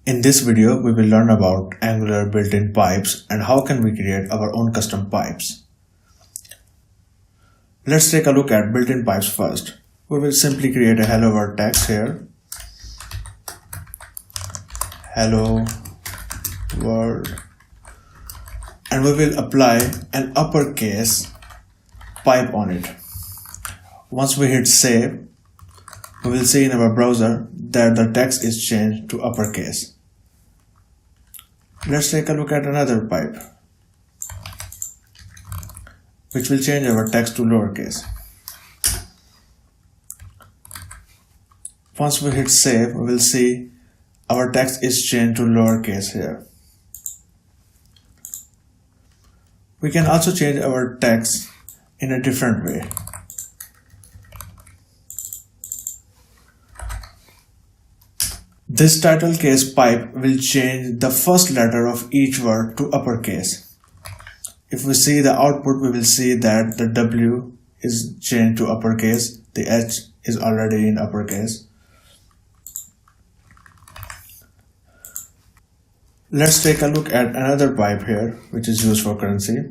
In this video, we will learn about Angular built-in pipes and how can we create our own custom pipes. Let's take a look at built-in pipes first. We will simply create a hello world text here. Hello world. And we will apply an uppercase pipe on it. Once we hit save, we will see in our browser that the text is changed to uppercase. Let's take a look at another pipe, which will change our text to lowercase. Once we hit save, we will see our text is changed to lowercase here. We can also change our text in a different way. This title case pipe will change the first letter of each word to uppercase. If we see the output, we will see that the W is changed to uppercase, the H is already in uppercase. Let's take a look at another pipe here, which is used for currency.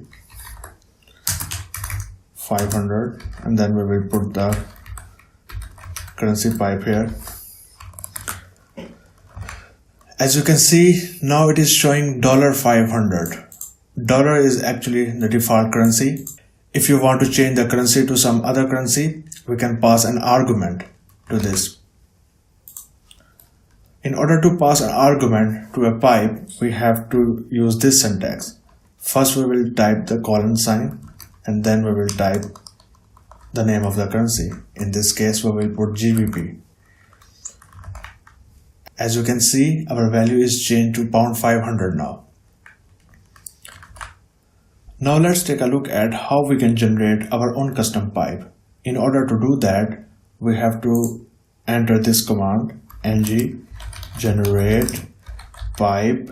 500, and then we will put the currency pipe here. As you can see, now it is showing $500. Dollar is actually the default currency. If you want to change the currency to some other currency, we can pass an argument to this. In order to pass an argument to a pipe, we have to use this syntax. First we will type the colon sign and then we will type the name of the currency. In this case, we will put GBP. As you can see, our value is changed to £500 now. Now let's take a look at how we can generate our own custom pipe. In order to do that, we have to enter this command ng generate pipe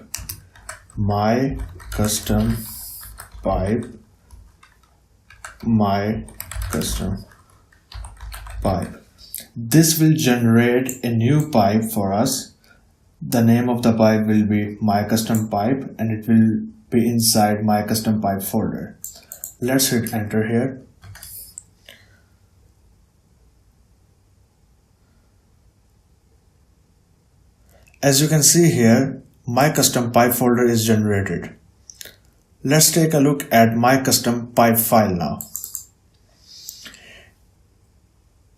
my custom pipe. This will generate a new pipe for us. The name of the pipe will be my custom pipe and it will be inside my custom pipe folder. Let's hit enter here. As you can see here, my custom pipe folder is generated. Let's take a look at my custom pipe file now.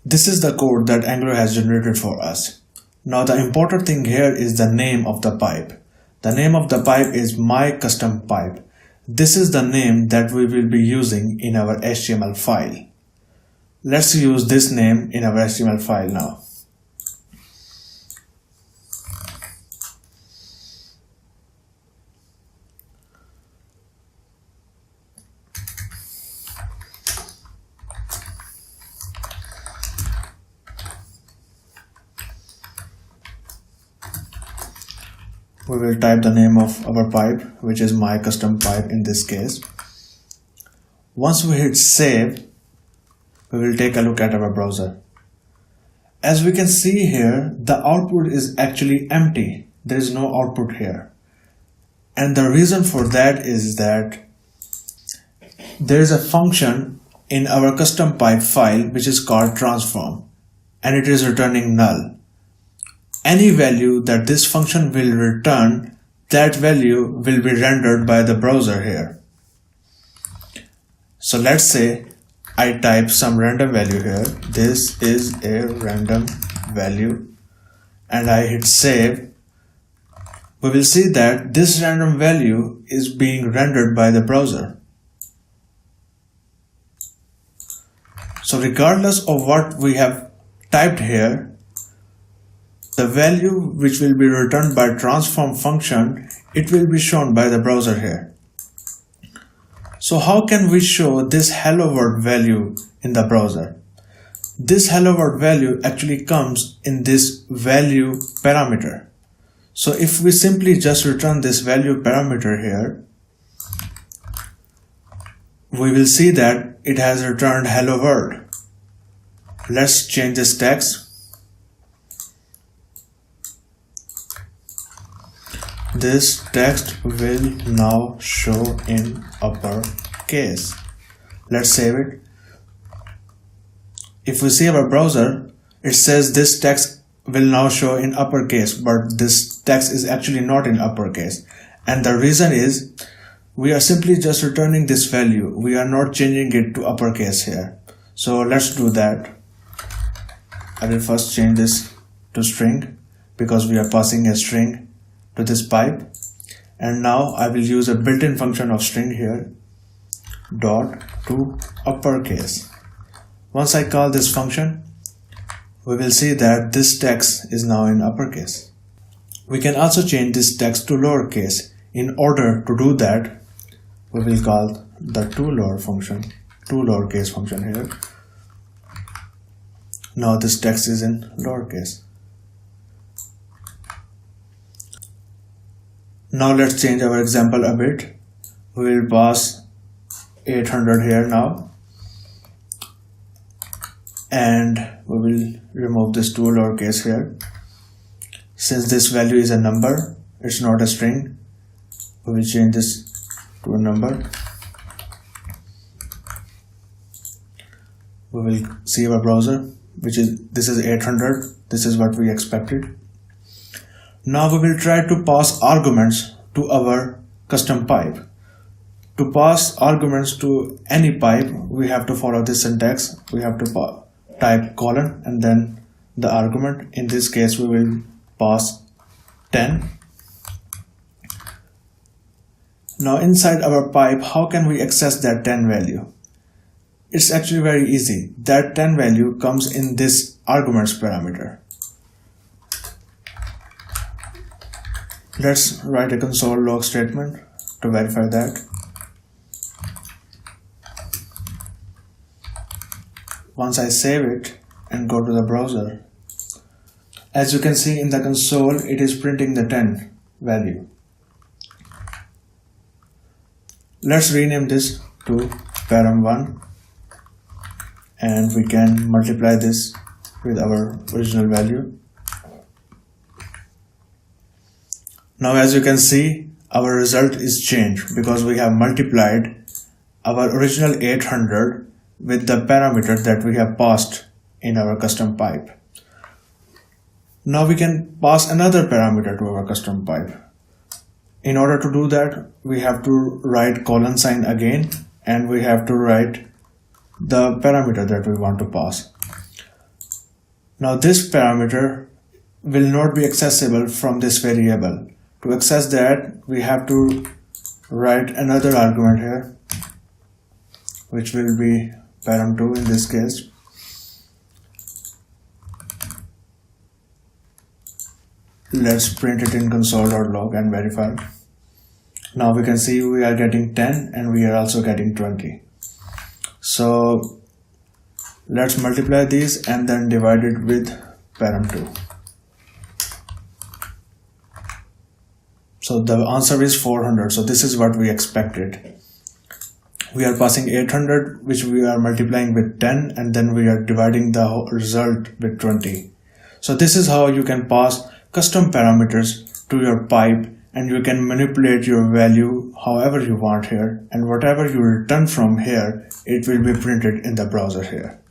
This is the code that Angular has generated for us. Now the important thing here is the name of the pipe. The name of the pipe is my custom pipe. This is the name that we will be using in our HTML file. Let's use this name in our HTML file now. We will type the name of our pipe, which is my custom pipe in this case. Once we hit save, we will take a look at our browser. As we can see here, the output is actually empty. There is no output here. And the reason for that is that there is a function in our custom pipe file which is called transform, and it is returning null. Any value that this function will return, that value will be rendered by the browser here. So let's say I type some random value here. This is a random value and I hit save. We will see that this random value is being rendered by the browser. So regardless of what we have typed here, the value which will be returned by transform function, it will be shown by the browser here. So how can we show this hello world value in the browser? This hello world value actually comes in this value parameter. So if we simply just return this value parameter here, we will see that it has returned hello world. Let's change this text. this text will now show in uppercase. Let's save it. If we see our browser, it says this text will now show in uppercase, but this text is actually not in uppercase. And the reason is we are simply just returning this value. We are not changing it to uppercase here. So let's do that. I will first change this to string because we are passing a string to this pipe. And now I will use a built-in function of string here, dot to uppercase. Once I call this function, we will see that this text is now in uppercase. We can also change this text to lowercase. In order to do that, we will call the toLowerCase function here. Now this text is in lowercase. Now let's change our example a bit. We will pass 800 here now. And we will remove this toLowerCase here. Since this value is a number, it's not a string, we will change this to a number. We will see our browser, this is 800. This is what we expected. Now we will try to pass arguments to our custom pipe. To pass arguments to any pipe, we have to follow this syntax. We have to type colon and then the argument. In this case, we will pass 10. Now inside our pipe, how can we access that 10 value? It's actually very easy. That 10 value comes in this arguments parameter. Let's write a console log statement to verify that. Once I save it and go to the browser, as you can see in the console, it is printing the 10 value. Let's rename this to param1 and we can multiply this with our original value. Now as you can see, our result is changed because we have multiplied our original 800 with the parameter that we have passed in our custom pipe. Now we can pass another parameter to our custom pipe. In order to do that, we have to write colon sign again and we have to write the parameter that we want to pass. Now this parameter will not be accessible from this variable. To access that, we have to write another argument here, which will be param2 in this case. Let's print it in console.log and verify. Now we can see we are getting 10 and we are also getting 20. So let's multiply these and then divide it with param2. So the answer is 400. So this is what we expected. We are passing 800, which we are multiplying with 10, and then we are dividing the result with 20. So this is how you can pass custom parameters to your pipe, and you can manipulate your value however you want here, and whatever you return from here, it will be printed in the browser here.